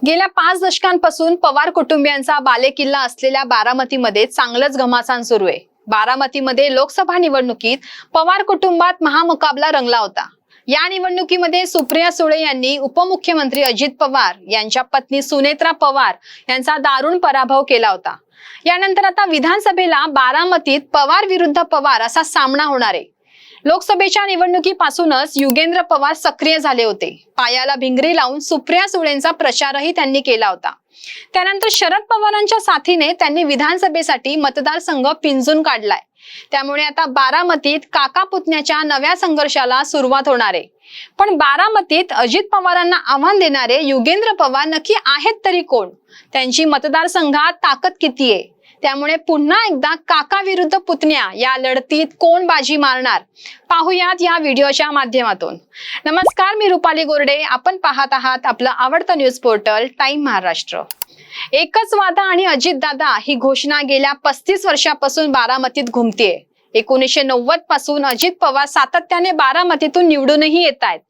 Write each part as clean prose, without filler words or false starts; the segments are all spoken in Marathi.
गेल्या 5 दशकांपासून पवार कुटुंबियांचा बालेकिल्ला असलेल्या बारामतीमध्ये चांगलंच घमासान सुरू आहे। बारामतीमध्ये लोकसभा निवडणुकीत पवार कुटुंबात महामुकाबला रंगला होता। या निवडणुकीमध्ये सुप्रिया सुळे यांनी उपमुख्यमंत्री अजित पवार यांच्या पत्नी सुनेत्रा पवार यांचा दारुण पराभव केला होता। यानंतर आता विधानसभेला बारामतीत पवार विरुद्ध पवार असा सामना होणार आहे। लोकसभेच्या निवडणुकीपासूनच युगेंद्र पवार सक्रिय झाले होते। पायाला भिंगरी लावून सुप्रिया सुळेंचा प्रचारही त्यांनी केला होता। त्यानंतर शरद पवारांच्या साथीने त्यांनी विधानसभेसाठी मतदारसंघ पिंजून काढलाय। त्यामुळे आता बारामतीत काका पुतण्याच्या नव्या संघर्षाला सुरुवात होणार आहे। पण बारामतीत अजित पवारांना आव्हान देणारे युगेंद्र पवार नक्की आहेत तरी कोण? त्यांची मतदारसंघात ताकद किती आहे? त्यामुळे पुन्हा एकदा काका विरुद्ध पुतण्या या लढतीत कोण बाजी मारणार पाहूयात या व्हिडिओच्या माध्यमातून। नमस्कार, मी रुपाली गोरडे, आपण पाहत आहात आपलं आवडतं न्यूज पोर्टल टाइम महाराष्ट्र। एकच वादा आणि अजित दादा ही घोषणा गेल्या 35 वर्षापासून बारामतीत घुमतेय। 1990 पासून अजित पवार सातत्याने बारामतीतून निवडूनही येत आहेत।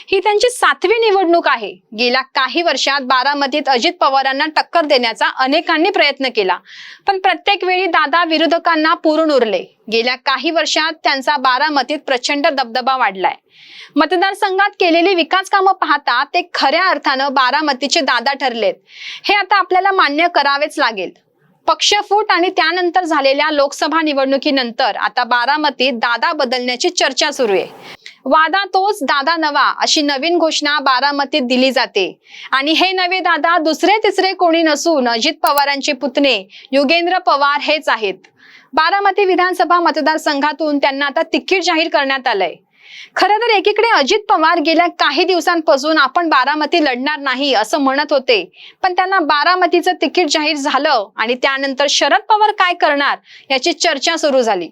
ही त्यांची 7वी निवडणूक आहे। गेल्या काही वर्षात बारामतीत अजित पवारांना टक्कर देण्याचा अनेकांनी प्रयत्न केला, पण प्रत्येक वेळी दादा विरोधकांना पुरून उरले। गेल्या काही वर्षात त्यांचा बारामतीत प्रचंड दबदबा वाढलाय। मतदारसंघात केलेली विकास कामं पाहता ते खऱ्या अर्थानं बारामतीचे दादा ठरलेत, हे आता आपल्याला मान्य करावेच लागेल। पक्षफूट आणि त्यानंतर झालेल्या लोकसभा निवडणुकीनंतर आता बारामतीत दादा बदलण्याची चर्चा सुरू आहे। वादा तोच दादा नवा अशी नवीन घोषणा बारामतीत दिली जाते आणि हे नवे दादा दुसरे तिसरे कोणी नसून अजित पवारांचे पुतणे युगेंद्र पवार हेच आहेत। बारामती विधानसभा मतदारसंघातून त्यांना आता तिकीट जाहीर करण्यात आलंय। खरं तर एकीकडे अजित पवार गेल्या काही दिवसांपासून आपण बारामती लढणार नाही असं म्हणत होते, पण त्यांना बारामतीचं तिकीट जाहीर झालं आणि त्यानंतर शरद पवार काय करणार याची चर्चा सुरू झाली।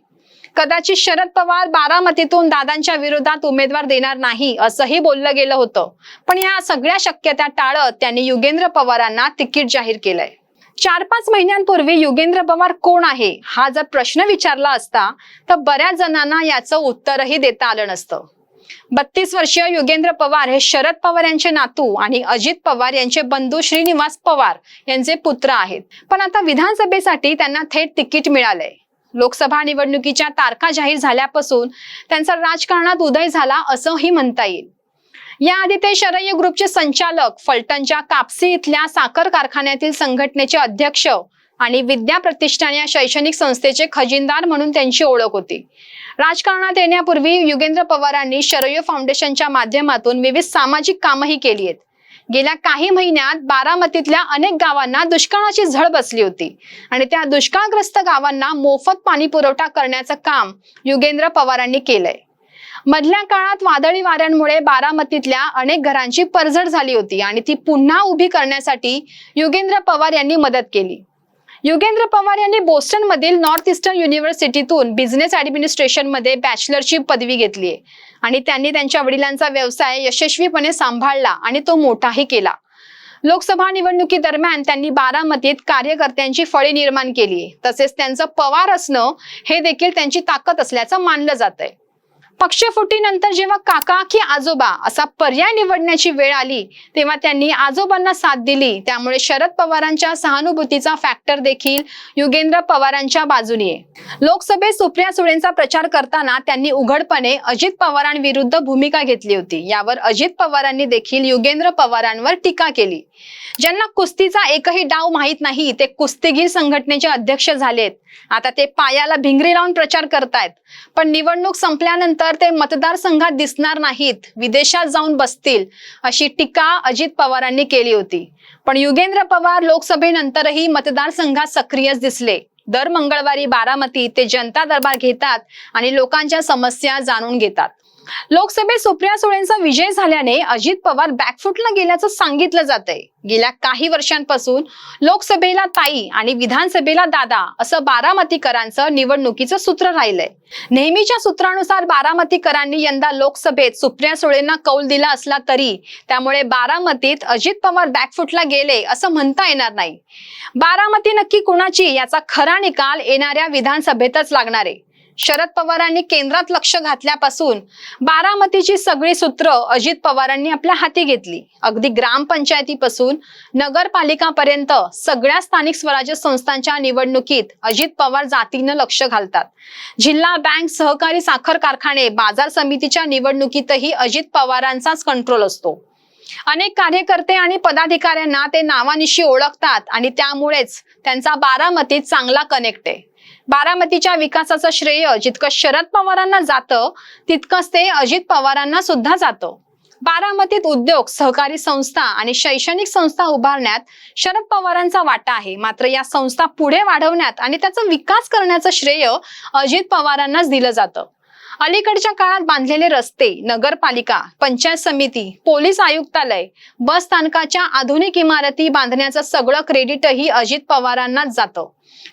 कदाचित शरद पवार बारामतीतून दादांच्या विरोधात उमेदवार देणार नाही असंही बोललं गेलं होतं, पण या सगळ्या शक्यता टाळत त्यांनी युगेंद्र पवारांना तिकीट जाहीर केलंय। 4-5 महिन्यांपूर्वी युगेंद्र पवार कोण आहे हा जर प्रश्न विचारला असता तर बऱ्याच जणांना याचं उत्तरही देता आलं नसतं। 32 वर्षीय युगेंद्र पवार हे शरद पवार यांचे नातू आणि अजित पवार यांचे बंधू श्रीनिवास पवार यांचे पुत्र आहेत। पण आता विधानसभेसाठी त्यांना थेट तिकीट मिळालंय। लोकसभा निवडणुकीच्या तारखा जाहीर झाल्यापासून त्यांचा राजकारणात उदय झाला असंही म्हणता येईल। याआधी ते शरय्य ग्रुपचे संचालक, फलटणच्या कापसी इथल्या साखर कारखान्यातील संघटनेचे अध्यक्ष आणि विद्या प्रतिष्ठान या शैक्षणिक संस्थेचे खजिनदार म्हणून त्यांची ओळख होती। राजकारणात येण्यापूर्वी युगेंद्र पवारांनी शरय्य फाउंडेशनच्या माध्यमातून विविध सामाजिक कामही केली आहेत। गेल्या काही महिन्यात बारामतीतल्या अनेक गावांना दुष्काळाची झळ बसली होती आणि त्या दुष्काळग्रस्त गावांना मोफत पाणी पुरवठा करण्याचं काम युगेंद्र पवारांनी केलंय। मधल्या काळात वादळी वाऱ्यांमुळे बारामतीतल्या अनेक घरांची पडझड झाली होती आणि ती पुन्हा उभी करण्यासाठी युगेंद्र पवार यांनी मदत केली। युगेंद्र पवार यांनी बोस्टन मधील नॉर्थ ईस्टर्न युनिव्हर्सिटीतून बिझनेस ऍडमिनिस्ट्रेशन मध्ये बॅचलरची पदवी घेतली आहे आणि त्यांनी त्यांच्या वडिलांचा व्यवसाय यशस्वीपणे सांभाळला आणि तो मोठाही केला। लोकसभा निवडणुकीदरम्यान त्यांनी बारामतीत कार्यकर्त्यांची फळी निर्माण केली, तसेच त्यांचं पवार असणं हे देखील त्यांची ताकद असल्याचं मानलं जात आहे। पक्षफुटीनंतर जेव्हा काका की आजोबा असा पर्याय निवडण्याची वेळ आली तेव्हा त्यांनी आजोबांना साथ दिली। त्यामुळे शरद पवारांच्या सहानुभूतीचा फॅक्टर देखील युगेंद्र पवारांच्या बाजूने आहे। लोकसभेत सुप्रिया सुळेंचा प्रचार करताना त्यांनी उघडपणे अजित पवारांविरुद्ध भूमिका घेतली होती। यावर अजित पवारांनी देखील युगेंद्र पवारांवर टीका केली। ज्यांना कुस्तीचा एकही डाव माहित नाही ते कुस्तीगीर संघटनेचे अध्यक्ष झालेत। आता ते पायाला भिंगरी लावून प्रचार करतायत, पण निवडणूक संपल्यानंतर ते मतदारसंघात दिसणार नाहीत, विदेशात जाऊन बसतील अशी टीका अजित पवारांनी केली होती। पण युगेंद्र पवार लोकसभेनंतरही मतदारसंघात सक्रियच दिसले। दर मंगळवारी बारामती ते जनता दरबार घेतात आणि लोकांच्या समस्या जाणून घेतात। लोकसभेत सुप्रिया सुळेंचा विजय झाल्याने अजित पवार बॅकफुटला गेल्याचं सांगितलं जातंय। गेल्या काही वर्षांपासून लोकसभेला ताई आणि विधानसभेला दादा असं बारामतीकरांचं निवडणुकीचं सूत्र राहिलंय। नेहमीच्या सूत्रानुसार बारामतीकरांनी यंदा लोकसभेत सुप्रिया सुळेंना कौल दिला असला तरी त्यामुळे बारामतीत अजित पवार बॅकफुटला गेले असं म्हणता येणार नाही। बारामती नक्की कुणाची याचा खरा निकाल येणाऱ्या विधानसभेतच लागणार आहे। शरद पवारांनी केंद्रात लक्ष घातल्यापासून बारामतीची सगळी सूत्र अजित पवारांनी आपल्या हाती घेतली. अगदी ग्रामपंचायतीपासून नगरपालिकापर्यंत सगळ्या स्थानिक स्वराज्य संस्थांच्या निवडणुकीत अजित पवार जातीनं लक्ष घालतात. जिल्हा बँक, सहकारी साखर कारखाने, बाजार समितीच्या निवडणुकीतही अजित पवारांचाच कंट्रोल असतो. अनेक कार्यकर्ते आणि पदाधिकाऱ्यांना ते नावानिशी ओळखतात आणि त्यामुळेच त्यांचा बारामतीत चांगला कनेक्ट आहे. बारामतीच्या विकासाचं श्रेय जितकं शरद पवारांना जातं तितकंच ते अजित पवारांना सुद्धा जातं. बारामतीत उद्योग, सहकारी संस्था आणि शैक्षणिक संस्था उभारण्यात शरद पवारांचा वाटा आहे. मात्र या संस्था पुढे वाढवण्यात आणि त्याचा विकास करण्याचं श्रेय अजित पवारांनाच दिलं जातं. अलीकडच्या काळात बांधलेले रस्ते, नगरपालिका, पंचायत समिती, पोलीस आयुक्तालय, बस स्थानकाच्या आधुनिक इमारती बांधण्याचं सगळं क्रेडिटही अजित पवारांनाच जातं.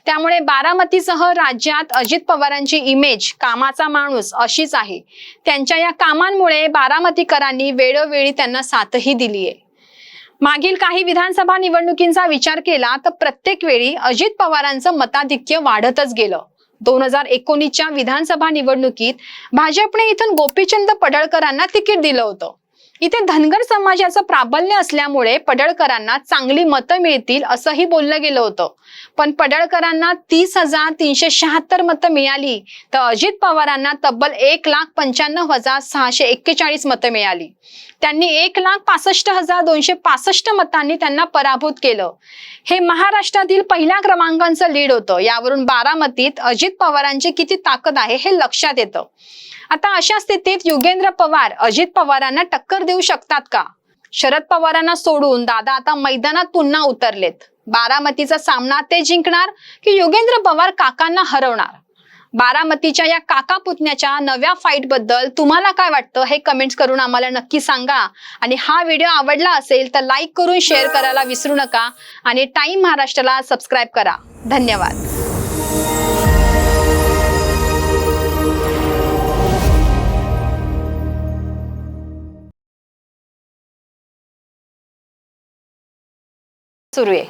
त्यामुळे बारामतीसह राज्यात अजित पवारांची इमेज कामाचा माणूस अशीच आहे. त्यांच्या या कामांमुळे बारामतीकरांनी वेळोवेळी त्यांना साथही दिलीये. मागील काही विधानसभा निवडणुकींचा विचार केला तर प्रत्येक वेळी अजित पवारांचं मताधिक्य वाढतच गेलं. 2019च्या विधानसभा निवडणुकीत भाजपने इथून गोपीचंद पडळकरांना तिकीट दिलं होतं. इथे धनगर समाजाचं प्राबल्य असल्यामुळे पडळकरांना चांगली मतं मिळतील असंही बोललं गेलं होतं. पण पडळकरांना 30,376 मतं मिळाली तर अजित पवारांना तब्बल 1,95,641 मतं मिळाली. त्यांनी 1,65,265 मतांनी त्यांना पराभूत केलं. हे महाराष्ट्रातील पहिल्या क्रमांकाचं लीड होतं. यावरून बारामतीत अजित पवारांची किती ताकद आहे हे लक्षात येतं. आता अशा स्थितीत योगेंद्र पवार अजित पवारांना टक्कर देऊ शकतात का? शरद पवारांना सोडून दादा आता मैदानात पुन्हा उतरलेत. बारामतीचा सामना ते जिंकणार की योगेंद्र पवार काकांना हरवणार? बारामतीच्या या काका पुतण्याच्या नव्या फाईट बद्दल तुम्हाला काय वाटतं हे कमेंट्स करून आम्हाला नक्की सांगा. आणि हा व्हिडिओ आवडला असेल तर लाईक करून शेअर करायला विसरू नका आणि टाइम महाराष्ट्राला सबस्क्राईब करा. धन्यवाद. सुरू आहे.